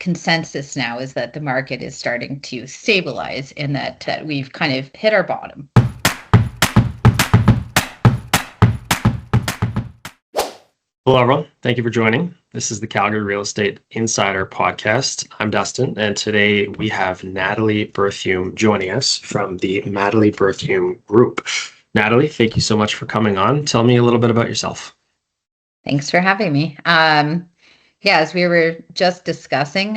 consensus now is that the market is starting to stabilize and that we've kind of hit our bottom. Hello, everyone. Thank you for joining. This is the Calgary Real Estate Insider Podcast. I'm Dustin, and today we have Natalie Berthiaume joining us from the Natalie Berthiaume Group. Natalie, thank you so much for coming on. Tell me a little bit about yourself. Thanks for having me. As we were just discussing,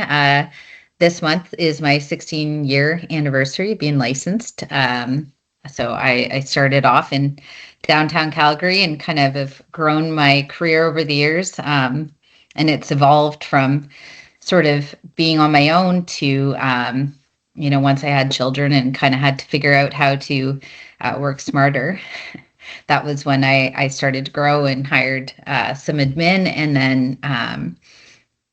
this month is my 16-year anniversary of being licensed. So I started off in downtown Calgary and kind of have grown my career over the years. And it's evolved from sort of being on my own to, once I had children and kind of had to figure out how to work smarter. That was when I started to grow and hired some admin. And then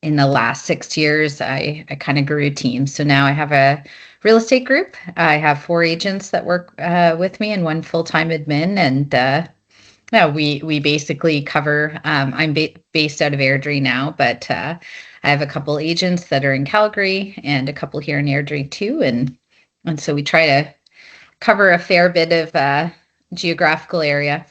in the last 6 years, I kind of grew a team. So now I have a real estate group. I have 4 agents that work with me and 1 full-time admin. And we basically cover, I'm based out of Airdrie now, but I have a couple agents that are in Calgary and a couple here in Airdrie too. And so we try to cover a fair bit of geographical area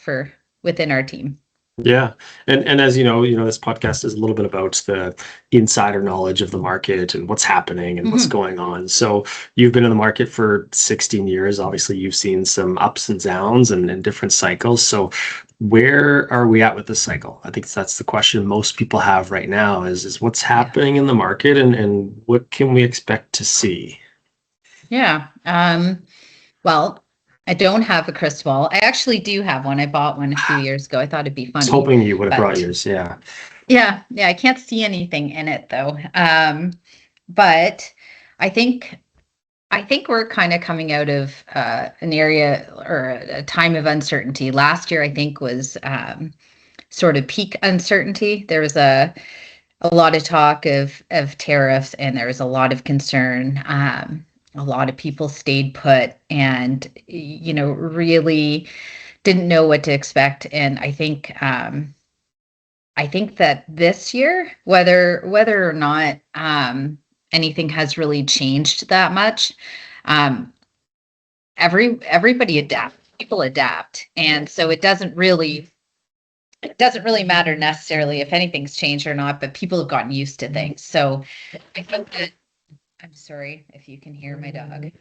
within our team. Yeah. And as you know, this podcast is a little bit about the insider knowledge of the market and what's happening and what's going on. So you've been in the market for 16 years. Obviously, you've seen some ups and downs and different cycles. So where are we at with this cycle? I think that's the question most people have right now is what's happening in the market and what can we expect to see? Yeah. Well, I don't have a crystal ball. I actually do have one. I bought one a few years ago. I thought it'd be funny. I was hoping you would have brought yours. Yeah. Yeah. I can't see anything in it though. But I think we're kind of coming out of an area or a time of uncertainty. Last year, I think, was sort of peak uncertainty. There was a lot of talk of tariffs, and there was a lot of concern. A lot of people stayed put and, really didn't know what to expect. And I think that this year, whether or not anything has really changed that much, everybody adapts. People adapt, and so it doesn't really matter necessarily if anything's changed or not. But people have gotten used to things. So I think that. I'm sorry if you can hear my dog.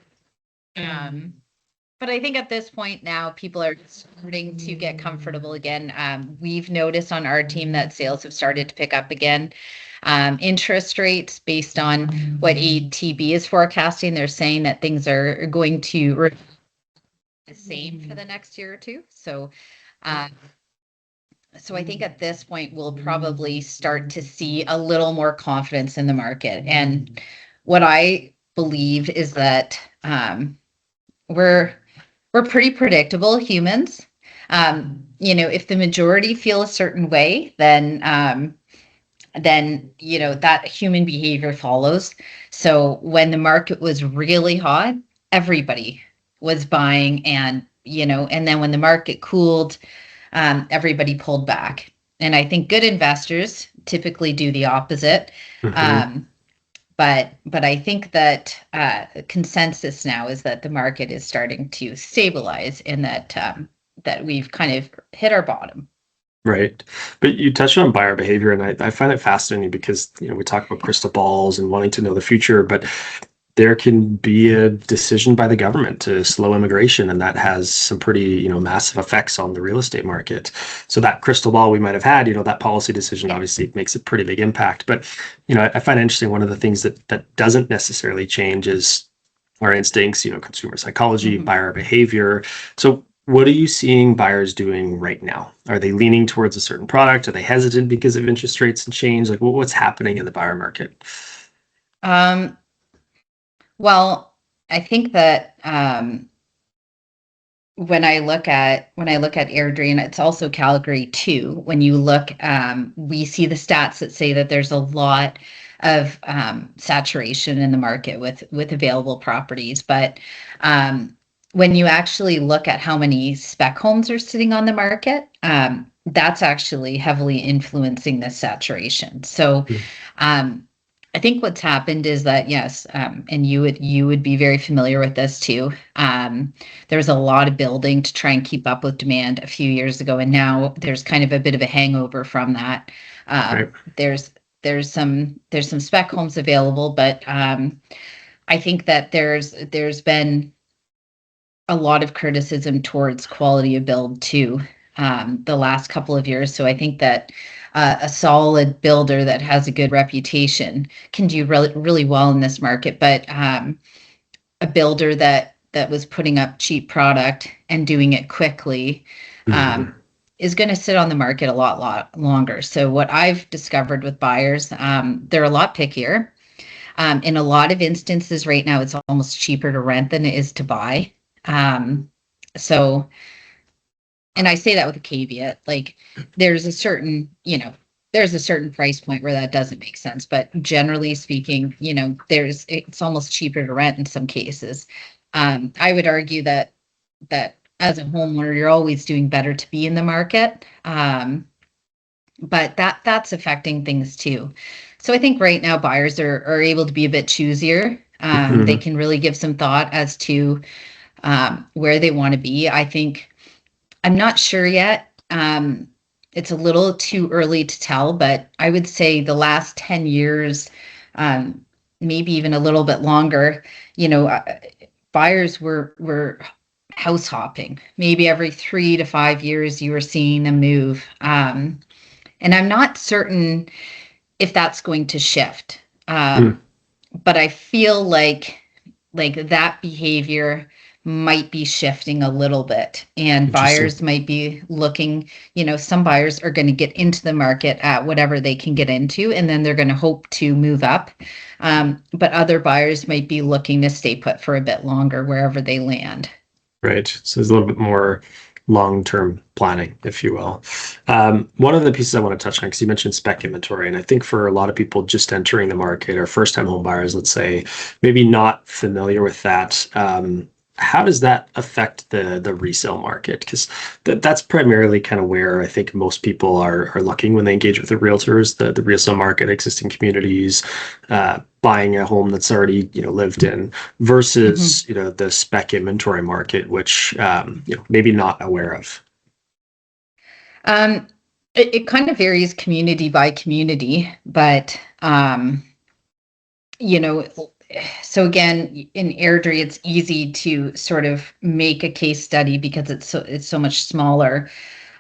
But I think at this point now, people are starting to get comfortable again. We've noticed on our team that sales have started to pick up again. Interest rates, based on what ATB is forecasting, they're saying that things are going to remain the same for the next year or two. So I think at this point, we'll probably start to see a little more confidence in the market. And what I believe is that we're pretty predictable humans. If the majority feel a certain way, then that human behavior follows. So when the market was really hot, everybody was buying, and then when the market cooled, everybody pulled back. And I think good investors typically do the opposite. But I think that consensus now is that the market is starting to stabilize and that we've kind of hit our bottom. Right. But you touched on buyer behavior, and I find it fascinating because, we talk about crystal balls and wanting to know the future, but there can be a decision by the government to slow immigration, and that has some pretty, massive effects on the real estate market. So that crystal ball we might have had, that policy decision obviously makes a pretty big impact. But, I find it interesting, one of the things that doesn't necessarily change is our instincts, consumer psychology, buyer behavior. So what are you seeing buyers doing right now? Are they leaning towards a certain product? Are they hesitant because of interest rates and change? Like, what's happening in the buyer market? Well, I think that when I look at Airdrie, and it's also Calgary too, when you look, we see the stats that say that there's a lot of saturation in the market with available properties. But when you actually look at how many spec homes are sitting on the market, that's actually heavily influencing this saturation. So I think what's happened is that, yes, and you would be very familiar with this too. There was a lot of building to try and keep up with demand a few years ago, and now there's kind of a bit of a hangover from that. Right. There's some spec homes available, but I think that there's been a lot of criticism towards quality of build too, the last couple of years. So I think that a solid builder that has a good reputation can do really well in this market. But a builder that was putting up cheap product and doing it quickly Mhm. is going to sit on the market a lot longer. So what I've discovered with buyers, they're a lot pickier. In a lot of instances right now, it's almost cheaper to rent than it is to buy. Um, so, and I say that with a caveat, like there's a certain, there's a certain price point where that doesn't make sense. But generally speaking, it's almost cheaper to rent in some cases. I would argue that as a homeowner, you're always doing better to be in the market. But that's affecting things too. So I think right now buyers are able to be a bit choosier. They Mhm. can really give some thought as to where they want to be. I think I'm not sure yet. It's a little too early to tell, but I would say the last 10 years, um, maybe even a little bit longer, you know, uh, buyers were house hopping. Maybe every 3 to 5 years, you were seeing a move. And I'm not certain if that's going to shift. Mm. But I feel like that behavior might be shifting a little bit, and Interesting. buyers might be looking, some buyers are going to get into the market at whatever they can get into, and then they're going to hope to move up. But other buyers might be looking to stay put for a bit longer wherever they land. Right. So there's a little bit more long-term planning, if you will. One of the pieces I want to touch on, because you mentioned spec inventory, and I think for a lot of people just entering the market or first-time home buyers, let's say, maybe not familiar with that. How does that affect the resale market? Because that's primarily kind of where I think most people are looking when they engage with the realtors, the resale market, existing communities, buying a home that's already lived in Mhm. versus the spec inventory market, which maybe not aware of. Um, it kind of varies community by community, but you know, so again, in Airdrie, it's easy to sort of make a case study because it's so much smaller.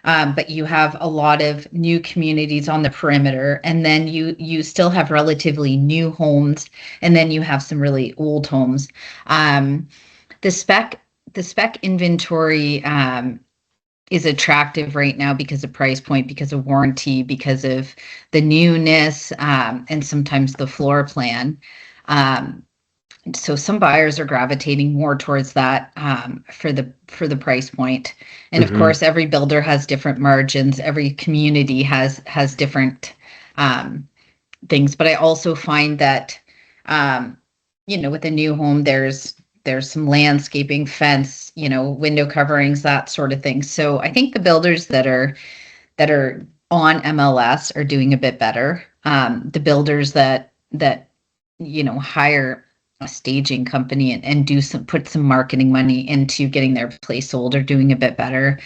But you have a lot of new communities on the perimeter, and then you still have relatively new homes, and then you have some really old homes. Um, the spec the spec inventory is attractive right now because of price point, because of warranty, because of the newness, and sometimes the floor plan. Um, so some buyers are gravitating more towards that, for the price point. And of Hmm. course, every builder has different margins. Every community has different um, things. But I also find that, with a new home, there's some landscaping, fence, window coverings, that sort of thing. So I think the builders that are on MLS are doing a bit better. The builders that hire a staging company and put some marketing money into getting their place sold are doing a bit better.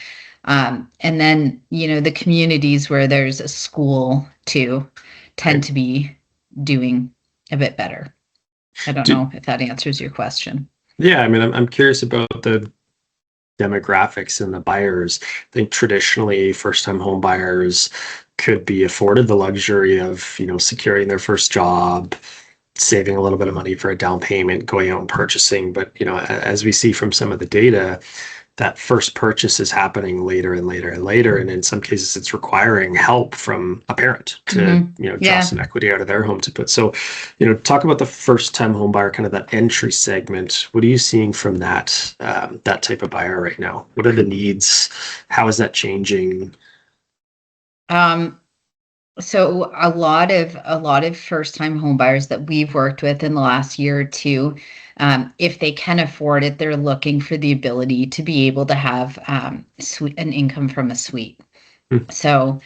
And then the communities where there's a school too tend Right. to be doing a bit better. I don't Do, know if that answers your question. yeah, I mean, I'm curious about the demographics and the buyers. I think traditionally first-time home buyers could be afforded the luxury of, securing their first job, saving a little bit of money for a down payment, going out and purchasing. But, as we see from some of the data, that first purchase is happening later and later and later. And in some cases, it's requiring help from a parent to, draw Yeah. some equity out of their home to put. So, talk about the first time home buyer, kind of that entry segment. What are you seeing from that type of buyer right now? What are the needs? How is that changing? Um, So a lot of first time home buyers that we've worked with in the last year or two, if they can afford it, they're looking for the ability to be able to have an income from a suite. Hmm. So,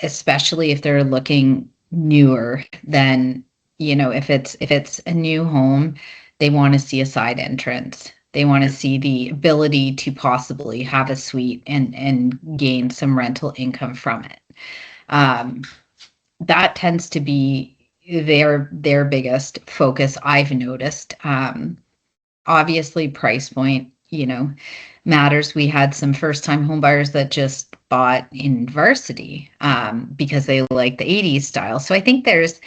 especially if they're looking newer, then, if it's a new home, they want to see a side entrance. They want to see the ability to possibly have a suite and gain some rental income from it. Um, that tends to be their biggest focus, I've noticed. Obviously, price point, matters. We had some first-time home buyers that just bought in varsity because they like the 80s style. So I think there's,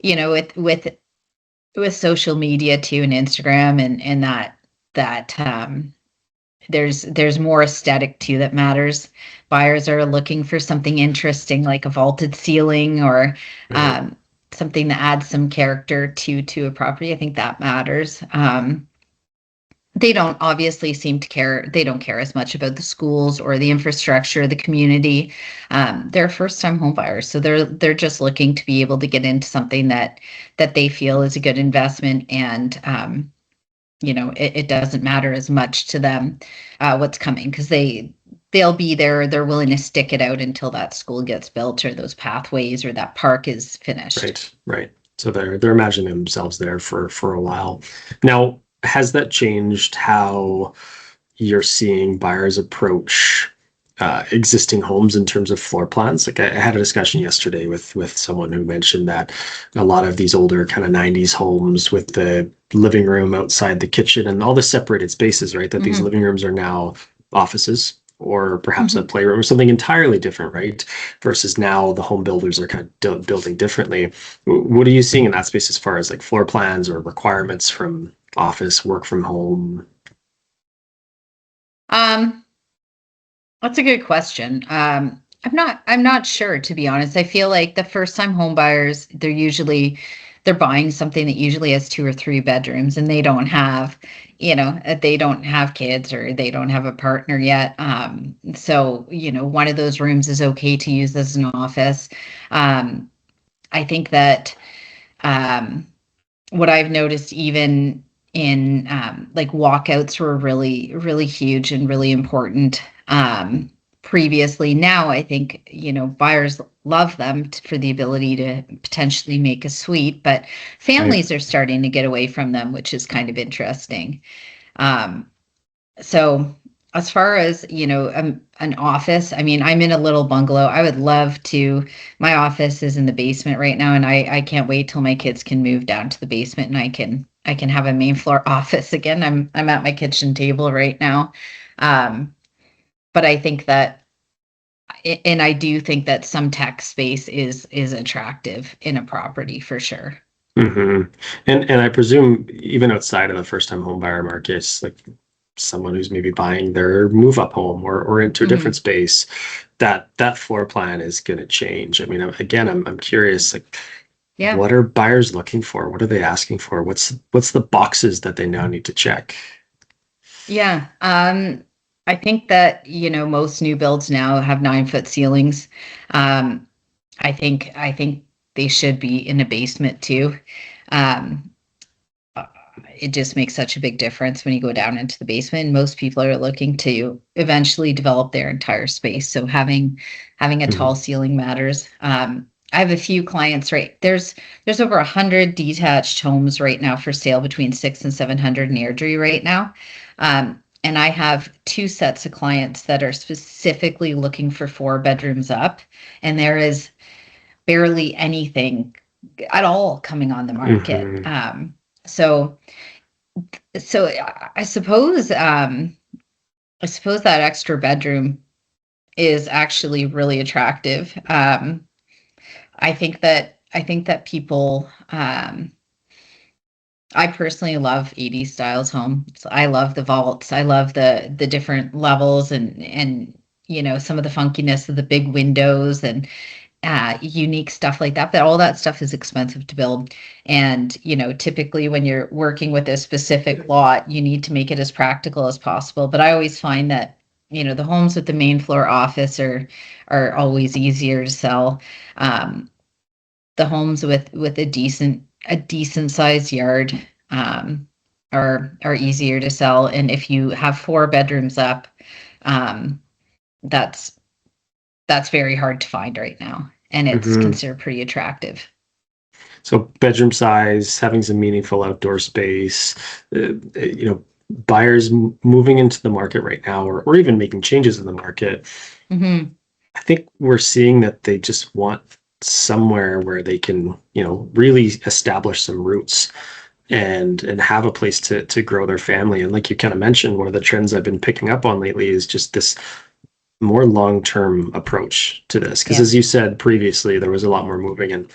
with social media too, and Instagram and that there's more aesthetic too that matters. Buyers are looking for something interesting, like a vaulted ceiling or something that adds some character to a property. I think that matters. They don't obviously seem to care. They don't care as much about the schools or the infrastructure, the community. They're first-time home buyers, so they're just looking to be able to get into something that they feel is a good investment, and it doesn't matter as much to them what's coming, because they'll be there. They're willing to stick it out until that school gets built or those pathways or that park is finished. Right. So they're imagining themselves there for a while. Now, has that changed how you're seeing buyers approach existing homes in terms of floor plans? Like I had a discussion yesterday with someone who mentioned that a lot of these older kind of 90s homes with the living room outside the kitchen and all the separated spaces, right? That these living rooms are now offices or perhaps a playroom or something entirely different, right? Versus now the home builders are kind of building differently. What are you seeing in that space as far as like floor plans or requirements from office, work from home? That's a good question. I'm not sure, to be honest. I feel like the first time home buyers, they're buying something that usually has 2 or 3 bedrooms, and they don't have, they don't have kids or they don't have a partner yet. So, one of those rooms is okay to use as an office. I think that what I've noticed, even in like walkouts, were really, really huge and really important previously. Now I think, buyers love them for the ability to potentially make a suite, but families are starting to get away from them, which is kind of interesting. So as far as, an office, I mean, I'm in a little bungalow. I would love to, my office is in the basement right now, and I can't wait till my kids can move down to the basement and I can have a main floor office again. I'm at my kitchen table right now. But I think that, and I do think that some tech space is attractive in a property for sure. Mm-hmm. And I presume even outside of the first time home buyer markets, like someone who's maybe buying their move up home or into a different space, that floor plan is going to change. I mean, again, I'm curious, like, what are buyers looking for? What are they asking for? What's the boxes that they now need to check? Yeah. I think that, most new builds now have 9-foot ceilings. I think they should be in a basement too. It just makes such a big difference when you go down into the basement. And most people are looking to eventually develop their entire space. So having a tall ceiling matters. I have a few clients, right? There's over 100 detached homes right now for sale between 600 and 700 in Airdrie right now. And I have 2 sets of clients that are specifically looking for 4 bedrooms up, and there is barely anything at all coming on the market. So I suppose that extra bedroom is actually really attractive. I think that people, I personally love 80s styles homes. I love the vaults. I love the different levels and some of the funkiness of the big windows and unique stuff like that. But all that stuff is expensive to build. And, typically when you're working with a specific lot, you need to make it as practical as possible. But I always find that, the homes with the main floor office are always easier to sell. The homes with a decent sized yard are easier to sell. And if you have 4 bedrooms up, that's very hard to find right now. and it's considered pretty attractive. So bedroom size, having some meaningful outdoor space, buyers moving into the market right now, or even making changes in the market. Mm-hmm. I think we're seeing that they just want somewhere where they can, really establish some roots and have a place to grow their family. And like you kind of mentioned, one of the trends I've been picking up on lately is just this more long-term approach to this. Because as you said previously, there was a lot more moving, and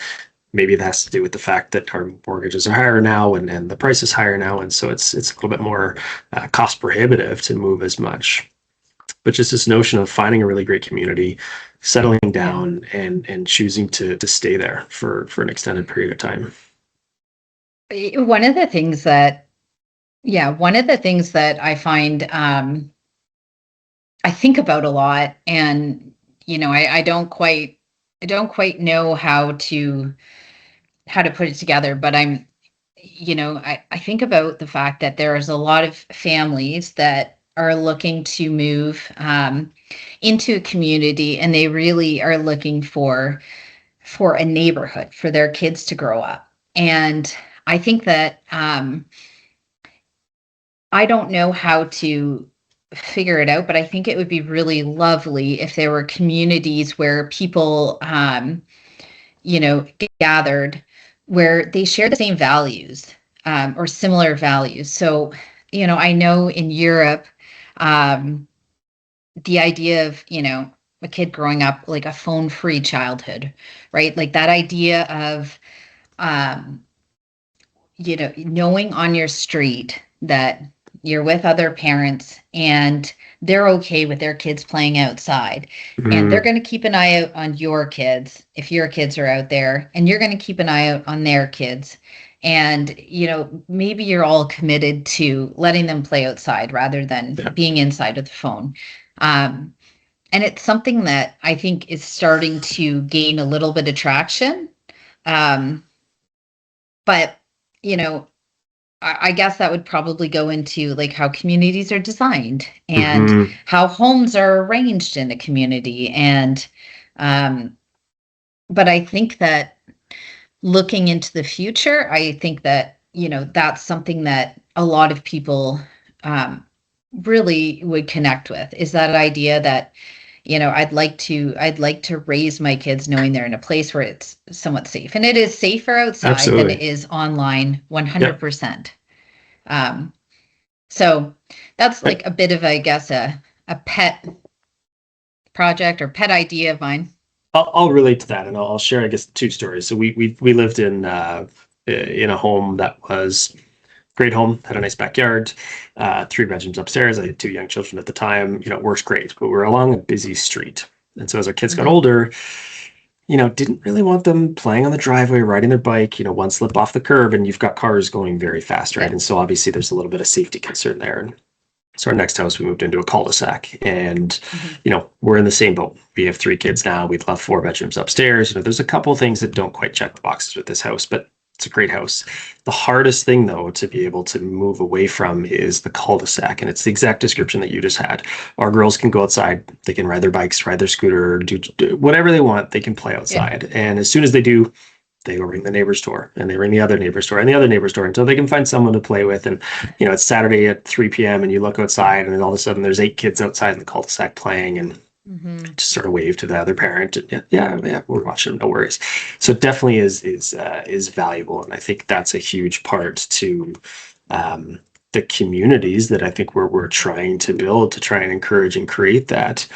maybe that has to do with the fact that our mortgages are higher now and the price is higher now. And so it's a little bit more cost prohibitive to move as much. But just this notion of finding a really great community, settling down and choosing to stay there for an extended period of time. One of the things that I find, I think about a lot, and I don't quite know how to put it together, but I think about the fact that there is a lot of families that are looking to move into a community, and they really are looking for a neighborhood for their kids to grow up. And I think that I don't know how to figure it out, but I think it would be really lovely if there were communities where people, gathered, where they share the same values or similar values. So, I know in Europe, the idea of, a kid growing up like a phone-free childhood, right? Like that idea of, knowing on your street that you're with other parents and they're okay with their kids playing outside, and they're going to keep an eye out on your kids if your kids are out there, and you're going to keep an eye out on their kids. And, maybe you're all committed to letting them play outside rather than being inside with the phone. And it's something that I think is starting to gain a little bit of traction. But, I guess that would probably go into like how communities are designed and how homes are arranged in a community. And, but I think that looking into the future, I think that, that's something that a lot of people really would connect with, is that idea that, I'd like to raise my kids knowing they're in a place where it's somewhat safe, and it is safer outside than it is online, 100%. So that's like a bit of, I guess, a pet project or pet idea of mine. I'll relate to that, and I'll share, I guess, two stories. So we lived in a home that was great home, had a nice backyard, 3 bedrooms upstairs. I had 2 young children at the time. It works great, but we're along a busy street. And so as our kids got older, didn't really want them playing on the driveway, riding their bike, one slip off the curb and you've got cars going very fast, right? And so obviously there's a little bit of safety concern there. And so our next house, we moved into a cul-de-sac, and, we're in the same boat. We have 3 kids now. We'd love 4 bedrooms upstairs. There's a couple of things that don't quite check the boxes with this house, but it's a great house. The hardest thing, though, to be able to move away from is the cul-de-sac. And it's the exact description that you just had. Our girls can go outside. They can ride their bikes, ride their scooter, do whatever they want. They can play outside. Yeah. And as soon as they do, they go ring the neighbor's door, and they ring the other neighbor's door and the other neighbor's door until they can find someone to play with. And, it's Saturday at 3 p.m. and you look outside, and then all of a sudden there's 8 kids outside in the cul-de-sac playing, and just sort of wave to the other parent. And yeah, we're watching, no worries. So it definitely is valuable. And I think that's a huge part to the communities that I think we're trying to build, to try and encourage and create that.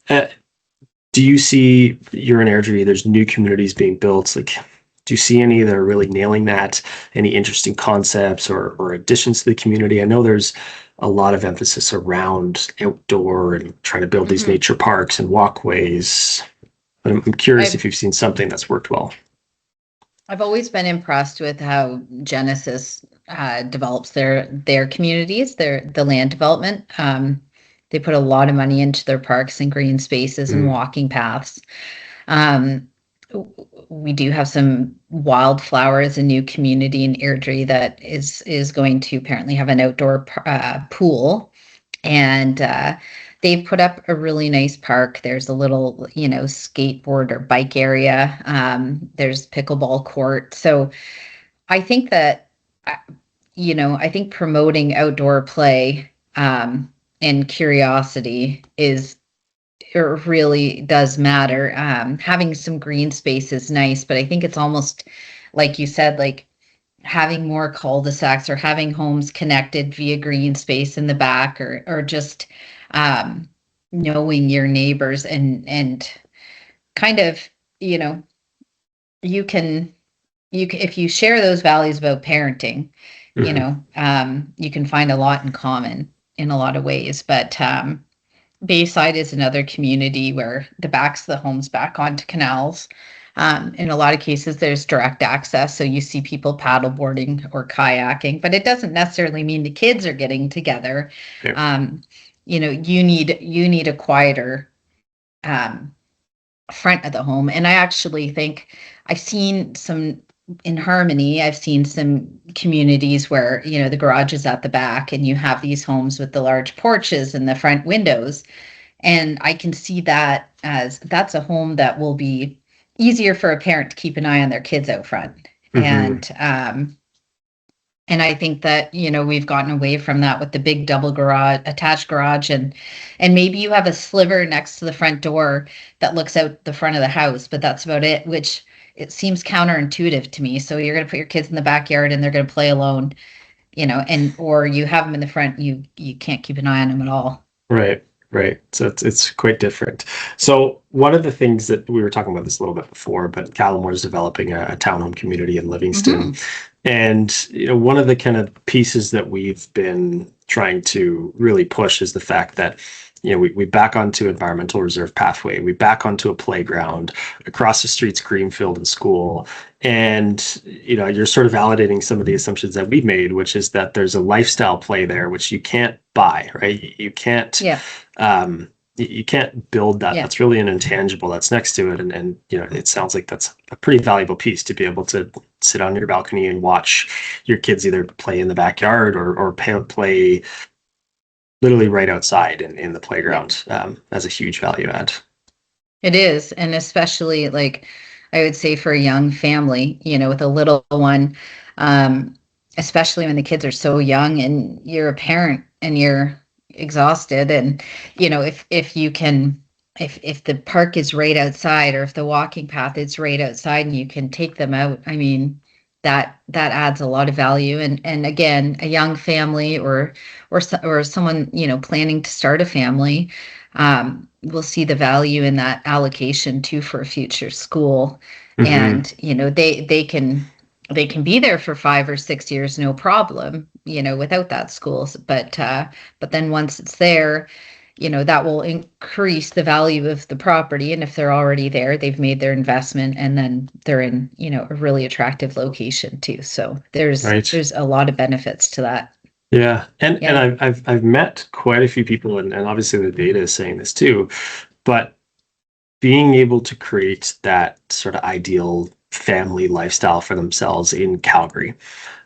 Do you see, you're in Airdrie, there's new communities being built? Like, do you see any that are really nailing that? Any interesting concepts or additions to the community? I know there's a lot of emphasis around outdoor and trying to build these nature parks and walkways. But I'm curious if you've seen something that's worked well. I've always been impressed with how Genesis develops their communities, the land development. They put a lot of money into their parks and green spaces and walking paths. We do have some wildflowers, a new community in Airdrie that is going to apparently have an outdoor pool, and they've put up a really nice park. There's a little, skateboard or bike area. There's pickleball court. So I think that, I think promoting outdoor play and curiosity is, it really does matter. Having some green space is nice, but I think it's almost like you said, like having more cul-de-sacs or having homes connected via green space in the back, or just knowing your neighbors, and kind of, you can if you share those values about parenting, you can find a lot in common in a lot of ways. But Bayside is another community where the backs of the homes back onto canals. In a lot of cases, there's direct access. So you see people paddleboarding or kayaking, but it doesn't necessarily mean the kids are getting together. Yeah. You need a quieter front of the home. And I actually think I've seen some in Harmony, I've seen some communities where, the garage is at the back and you have these homes with the large porches and the front windows. And I can see that as that's a home that will be easier for a parent to keep an eye on their kids out front. And I think that, we've gotten away from that with the big double garage, attached garage, and maybe you have a sliver next to the front door that looks out the front of the house, but that's about it, which it seems counterintuitive to me. So you're going to put your kids in the backyard and they're going to play alone, or you have them in the front, you can't keep an eye on them at all. Right. So it's quite different. So one of the things that we were talking about this a little bit before, but Kalamoir is developing a townhome community in Livingston. And one of the kind of pieces that we've been trying to really push is the fact that we back onto environmental reserve pathway, we back onto a playground, across the street's green field and school. And, you're sort of validating some of the assumptions that we've made, which is that there's a lifestyle play there, which you can't buy, right? You can't, you can't build that. That's really an intangible that's next to it. And it sounds like that's a pretty valuable piece to be able to sit on your balcony and watch your kids either play in the backyard or play literally right outside in the playground, as a huge value add. It is. And especially, like, I would say for a young family, with a little one, especially when the kids are so young and you're a parent and you're exhausted, and if you can, if the park is right outside, or if the walking path is right outside and you can take them out, I mean, that adds a lot of value. And again, a young family or someone planning to start a family will see the value in that allocation too for a future school. And they can be there for 5 or 6 years, no problem, without that school. But then once it's there, that will increase the value of the property. And if they're already there, they've made their investment, and then they're in, a really attractive location too. So there's a lot of benefits to that. Yeah. And I've met quite a few people, and obviously the data is saying this too, but being able to create that sort of ideal family lifestyle for themselves in Calgary,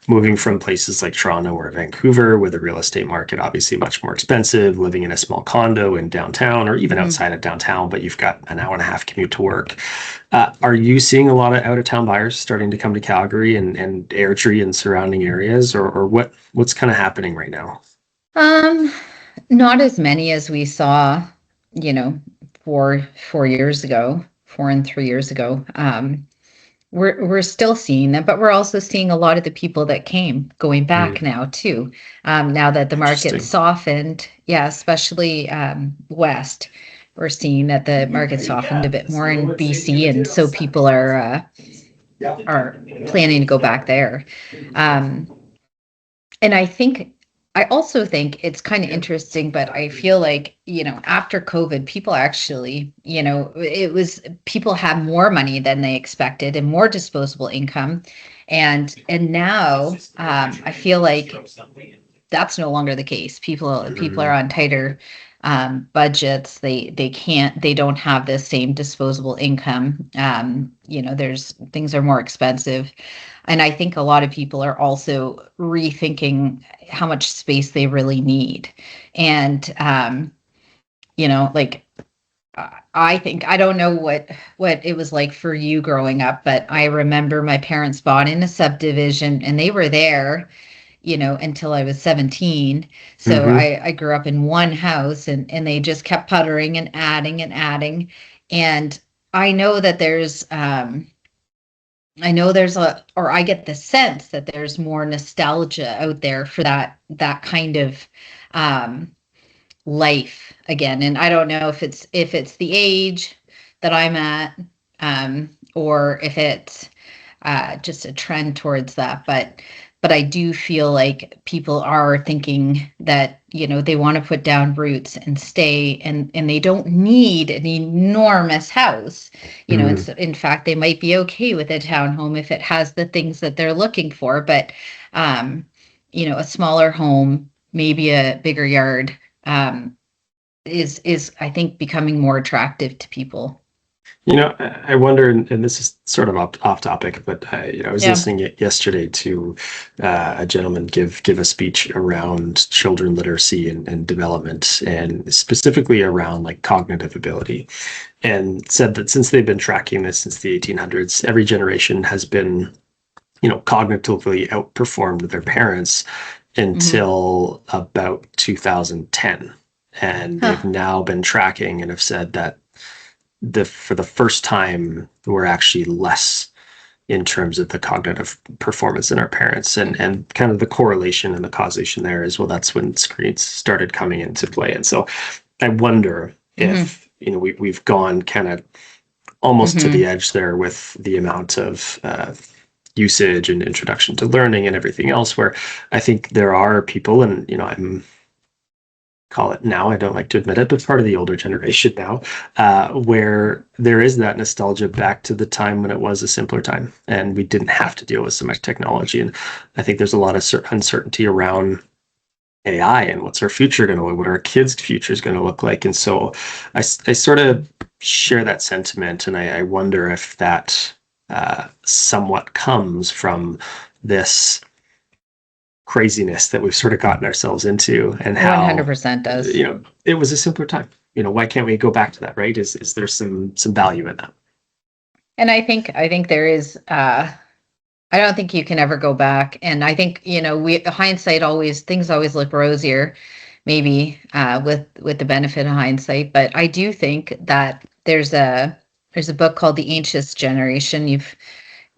moving from places like Toronto or Vancouver, where the real estate market obviously much more expensive, living in a small condo in downtown or even outside of downtown, but you've got an hour and a half commute to work. Are you seeing a lot of out-of-town buyers starting to come to Calgary and Airdrie and surrounding areas, or what's kind of happening right now? Not as many as we saw, 4 years ago, 4 and 3 years ago. We're still seeing them, but we're also seeing a lot of the people that came going back now too. Now that the market softened, especially west, we're seeing that the market softened a bit more in BC, and so people are planning to go back there. And I also think it's kind of interesting, but I feel like, after COVID, people actually, people had more money than they expected and more disposable income. And now I feel like that's no longer the case. People are on tighter budgets. They don't have the same disposable income. Things are more expensive. And I think a lot of people are also rethinking how much space they really need. And, like I think, I don't know what it was like for you growing up, but I remember my parents bought in a subdivision and they were there, until I was 17. So Mm-hmm. I grew up in one house, and they just kept puttering and adding and adding. And I know that I get the sense that there's more nostalgia out there for that kind of um, life again. And I don't know if it's the age that I'm at, or if it's just a trend towards that. But I do feel like people are thinking that, they want to put down roots and stay, and they don't need an enormous house. In fact, they might be okay with a townhome if it has the things that they're looking for. But a smaller home, maybe a bigger yard, is I think becoming more attractive to people. I wonder, and this is sort of off topic, but I was Yeah. listening yesterday to a gentleman give a speech around children literacy and development, and specifically around like cognitive ability, and said that since they've been tracking this since the 1800s, every generation has been, cognitively outperformed their parents Hmm. until about 2010, and they've Huh. now been tracking and have said that for the first time we're actually less in terms of the cognitive performance in our parents, and kind of the correlation and the causation there is, well, that's when screens started coming into play. And so I wonder Hmm. if we've gone kind of almost to the Hmm. edge there with the amount of usage and introduction to learning and everything else, where I think there are people, and I'm call it now, I don't like to admit it, but part of the older generation now, where there is that nostalgia back to the time when it was a simpler time and we didn't have to deal with so much technology. And I think there's a lot of uncertainty around AI and what's our future going to look, what our kids' future is going to look like. And so I sort of share that sentiment, and I wonder if that somewhat comes from this craziness that we've sort of gotten ourselves into, and how 100% does. it was a simpler time. Why can't we go back to that, right? Is there some value in that? And I think there is, I don't think you can ever go back. And I think, we hindsight, always things always look rosier, maybe, with the benefit of hindsight. But I do think that there's a book called The Anxious Generation.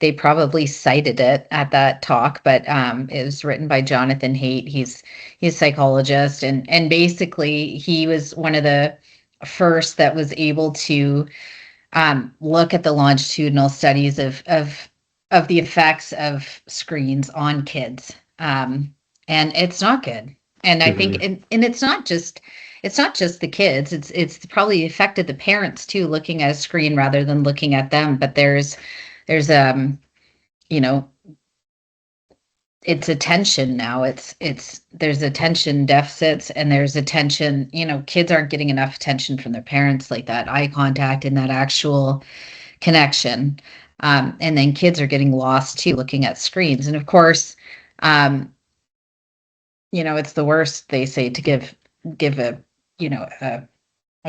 They probably cited it at that talk, but it was written by Jonathan Haidt. He's a psychologist, and basically he was one of the first that was able to look at the longitudinal studies of the effects of screens on kids, and it's not good. And I think, Mm-hmm. and it's not just the kids. It's probably affected the parents too, looking at a screen rather than looking at them. But there's you know it's attention now. There's attention deficits, and there's attention, kids aren't getting enough attention from their parents, like that eye contact and that actual connection. And then kids are getting lost too, looking at screens. And of course, um, it's the worst, they say, to give a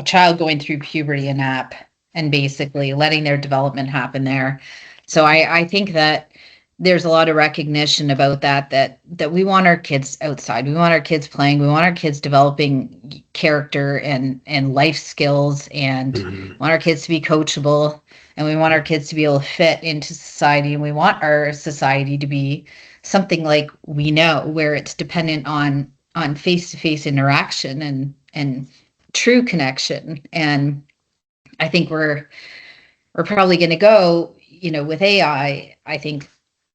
child going through puberty an app, and basically letting their development happen there. So I think that there's a lot of recognition about that we want our kids outside. We want our kids playing. We want our kids developing character and life skills, and Mm-hmm. want our kids to be coachable, and we want our kids to be able to fit into society, and we want our society to be something like we know, where it's dependent on face-to-face interaction and true connection. And I think we're probably going to go, with AI. I think,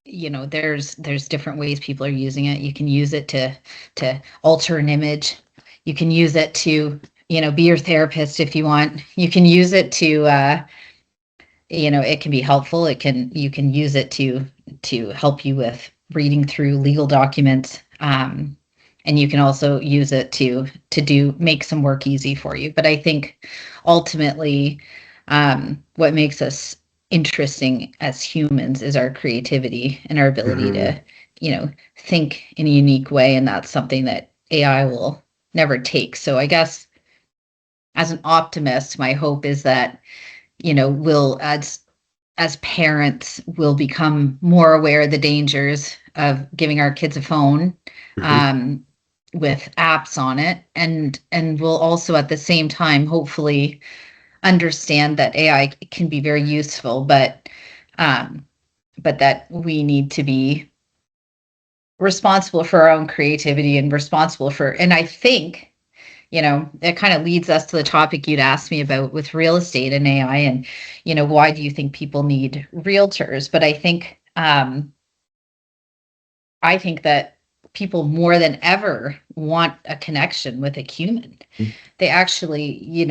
there's different ways people are using it. You can use it to alter an image. You can use it to, be your therapist if you want. You can use it to, it can be helpful. You can use it to help you with reading through legal documents. And you can also use it to make some work easy for you. But I think ultimately, what makes us interesting as humans is our creativity and our ability Mm-hmm. to, think in a unique way. And that's something that AI will never take. So I guess as an optimist, my hope is that, we'll, as parents, will become more aware of the dangers of giving our kids a phone, Mhm. um, with apps on it, and we'll also at the same time hopefully understand that AI can be very useful, um, but that we need to be responsible for our own creativity and responsible for. And I think, it kind of leads us to the topic you'd asked me about with real estate and AI, and why do you think people need realtors? But I think that people more than ever want a connection with a human. They actually,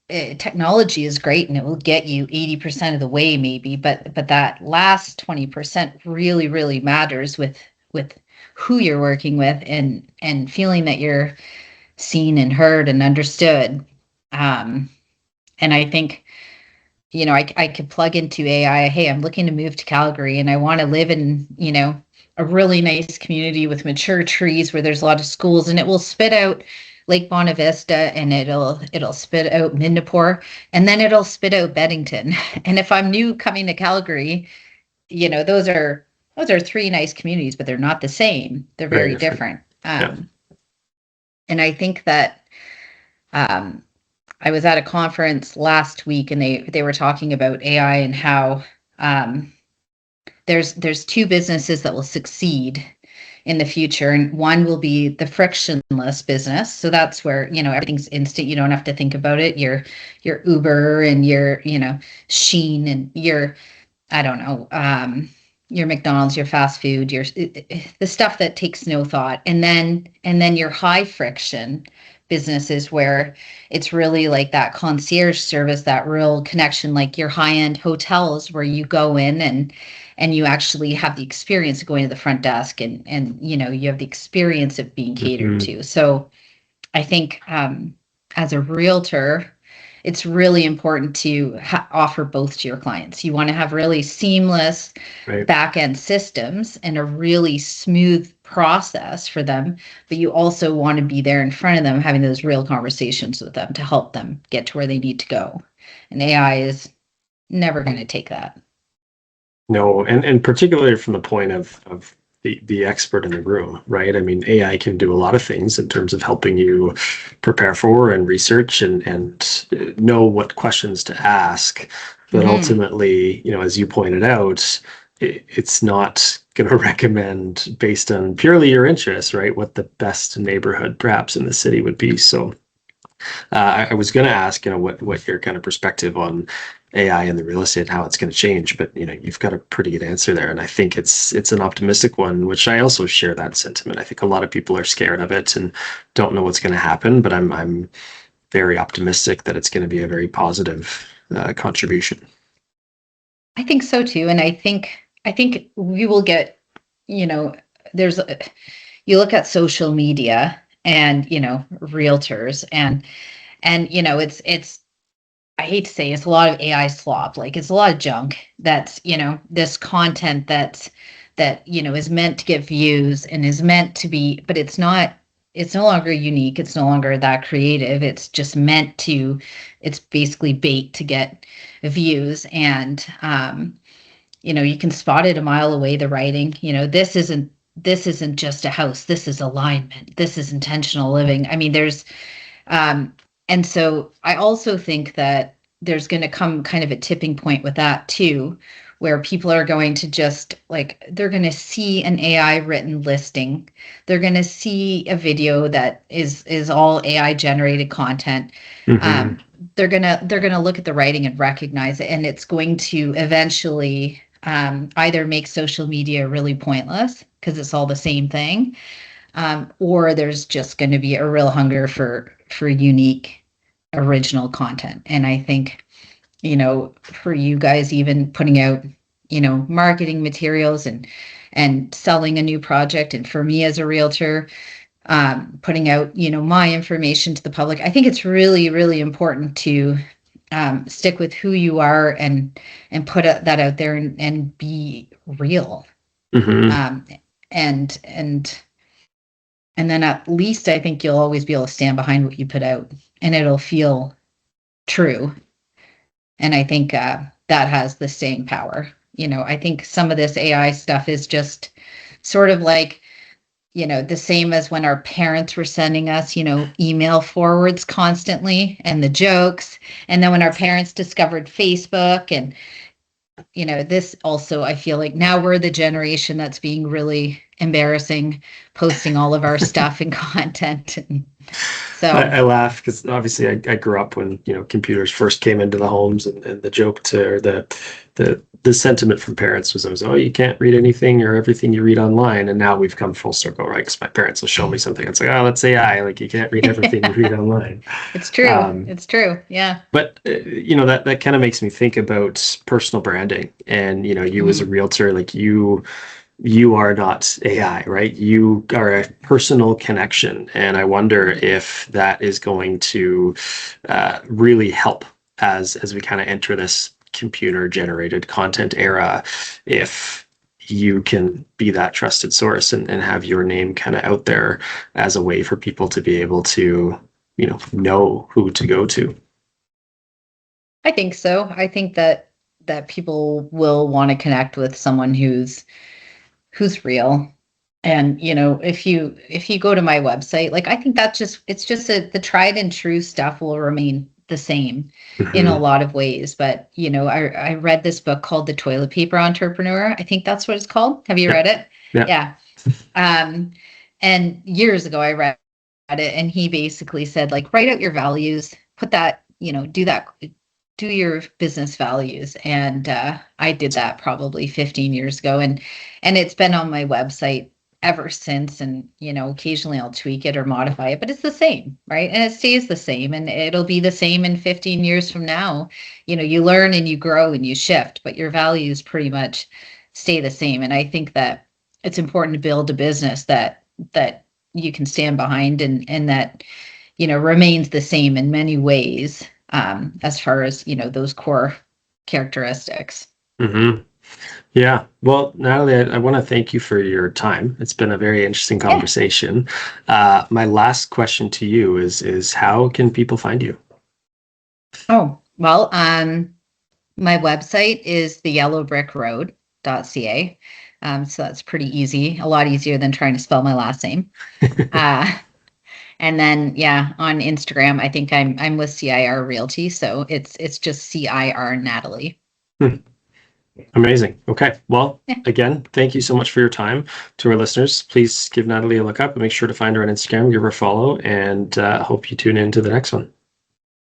technology is great and it will get you 80% of the way maybe, but that last 20% really really matters with who you're working with, and feeling that you're seen and heard and understood. um and I think, I could plug into AI, hey, I'm looking to move to Calgary and I want to live in, a really nice community with mature trees where there's a lot of schools, and it will spit out Lake Bonavista, and it'll spit out Midnapore, and then it'll spit out Beddington. And if I'm new coming to Calgary, those are three nice communities, but they're not the same. They're Very very different. different. Yeah. And I think that, um, I was at a conference last week, and they were talking about AI and how, um, there's two businesses that will succeed in the future, and one will be the frictionless business. So that's where, everything's instant. You don't have to think about it. Your Uber and your, Sheen and your, I don't know, your McDonald's, your fast food, the stuff that takes no thought. And then your high friction businesses where it's really like that concierge service, that real connection, like your high end hotels where you go in and you actually have the experience of going to the front desk, and you have the experience of being catered Mhm. to. So I think, as a realtor, it's really important to offer both to your clients. You want to have really seamless Right. back end systems and a really smooth process for them, but you also want to be there in front of them, having those real conversations with them to help them get to where they need to go. And AI is never going to take that. No, and particularly from the point of the expert in the room, right? I mean, AI can do a lot of things in terms of helping you prepare for and research and know what questions to ask. But Mm-hmm. ultimately, as you pointed out, it's not going to recommend based on purely your interests, right? What the best neighborhood perhaps in the city would be. So I was going to ask, what your kind of perspective on AI and the real estate and how it's going to change, but you've got a pretty good answer there, and I think it's an optimistic one, which I also share that sentiment. I think a lot of people are scared of it and don't know what's going to happen, but I'm very optimistic that it's going to be a very positive contribution. I think so too. And I think we will get, you know, there's you look at social media and, realtors, and it's I hate to say it's a lot of AI slop. Like it's a lot of junk that's, this content that is meant to get views and is meant to be, but it's no longer unique. It's no longer that creative. It's just meant to, it's basically bait to get views. And you can spot it a mile away, the writing. This isn't just a house. This is alignment. This is intentional living. I mean, um, and so I also think that there's going to come kind of a tipping point with that too, where people are going to just like, they're going to see an AI written listing. They're going to see a video that is all AI generated content. Hmm. Um, they're gonna look at the writing and recognize it, and it's going to eventually, either make social media really pointless because it's all the same thing, or there's just going to be a real hunger for unique, original content. And I think, for you guys, even putting out, marketing materials and selling a new project, and for me as a realtor, putting out, my information to the public, I think it's really, really important to, stick with who you are and put that out there and be real. Hmm. Um, and And then at least I think you'll always be able to stand behind what you put out, and it'll feel true. And I think that has the staying power. I think some of this AI stuff is just sort of like, the same as when our parents were sending us, email forwards constantly and the jokes. And then when our parents discovered Facebook and, this also, I feel like now we're the generation that's being really embarrassing, posting all of our stuff and content. And so I laugh because obviously I grew up when computers first came into the homes, and the joke to or the sentiment from parents was always, oh, you can't read anything or everything you read online. And now we've come full circle, right? Because my parents will show me something, it's like, oh, that's AI, like you can't read everything you read online. it's true. It's true. Yeah. But that kind of makes me think about personal branding, and you as a realtor, like you are not AI, right? You are a personal connection. And I wonder if that is going to really help as we kind of enter this computer generated content era, if you can be that trusted source and have your name kind of out there as a way for people to be able to, know who to go to. I think so. I think that people will want to connect with someone who's real. And if you go to my website, like I think it's just the tried and true stuff will remain the same in a lot of ways. But I read this book called The Toilet Paper Entrepreneur. I think that's what it's called. Have you read it? Yeah. And years ago I read it, and he basically said, like, write out your values, put that, do your business values. And I did that probably 15 years ago, and it's been on my website ever since. And occasionally I'll tweak it or modify it, but it's the same, right? And it stays the same, and it'll be the same in 15 years from now. You learn and you grow and you shift, but your values pretty much stay the same. And I think that it's important to build a business that you can stand behind, and that remains the same in many ways, as far as those core characteristics. Mm-hmm. Yeah. Well, Natalie, I want to thank you for your time. It's been a very interesting conversation. My last question to you is how can people find you? Oh, well, my website is theyellowbrickroad.ca. So that's pretty easy, a lot easier than trying to spell my last name. And then, on Instagram, I think I'm with CIR Realty. So it's just CIR Natalie. Amazing. Okay. Well, again, thank you so much for your time. To our listeners, please give Natalie a look up and make sure to find her on Instagram, give her a follow, and hope you tune in to the next one.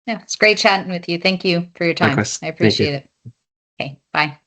Yeah, it's great chatting with you. Thank you for your time. Likewise. I appreciate it. Okay, bye.